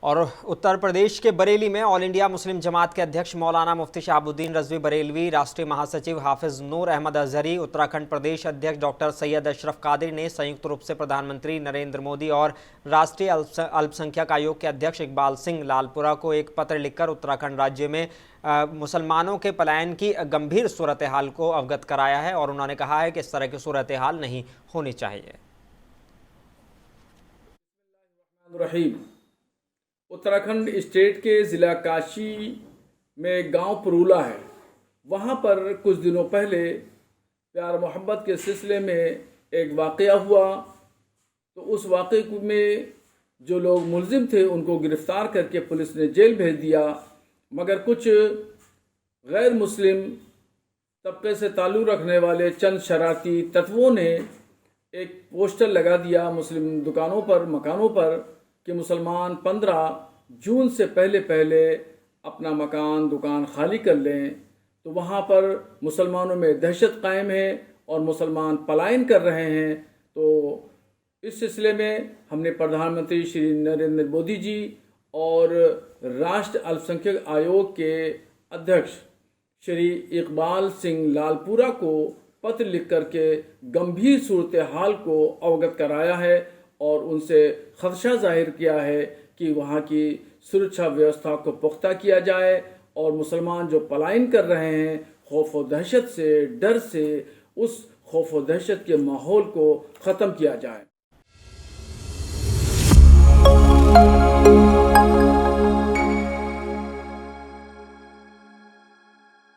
और उत्तर प्रदेश के बरेली में ऑल इंडिया मुस्लिम जमात के अध्यक्ष मौलाना मुफ्ती शहाबुद्दीन रजवी बरेलवी, राष्ट्रीय महासचिव हाफिज नूर अहमद अजहरी, उत्तराखंड प्रदेश अध्यक्ष डॉक्टर सैयद अशरफ कादरी ने संयुक्त रूप से प्रधानमंत्री नरेंद्र मोदी और राष्ट्रीय अल्पसंख्यक आयोग के अध्यक्ष इकबाल सिंह लालपुरा को एक पत्र लिखकर उत्तराखंड राज्य में मुसलमानों के पलायन की गंभीर सूरत हाल को अवगत कराया है और उन्होंने कहा है कि इस तरह की सूरत हाल नहीं होनी चाहिए। उत्तराखंड स्टेट के ज़िला काशी में गांव परूला है। वहां पर कुछ दिनों पहले प्यार मोहब्बत के सिलसिले में एक वाक़या हुआ, तो उस वाक़े में जो लोग मुलजिम थे उनको गिरफ्तार करके पुलिस ने जेल भेज दिया, मगर कुछ गैर मुस्लिम तबके से ताल्लुक़ रखने वाले चंद शरारती तत्वों ने एक पोस्टर लगा दिया मुस्लिम दुकानों पर, मकानों पर कि मुसलमान 15 जून से पहले अपना मकान दुकान खाली कर लें। तो वहाँ पर मुसलमानों में दहशत कायम है और मुसलमान पलायन कर रहे हैं। तो इस सिलसिले में हमने प्रधानमंत्री श्री नरेंद्र मोदी जी और राष्ट्रीय अल्पसंख्यक आयोग के अध्यक्ष श्री इकबाल सिंह लालपुरा को पत्र लिख करके गंभीर सूरत हाल को अवगत कराया है और उनसे खदशा जाहिर किया है कि वहाँ की सुरक्षा व्यवस्था को पुख्ता किया जाए और मुसलमान जो पलायन कर रहे हैं खौफ व दहशत से, डर से, उस खौफ व दहशत के माहौल को ख़त्म किया जाए।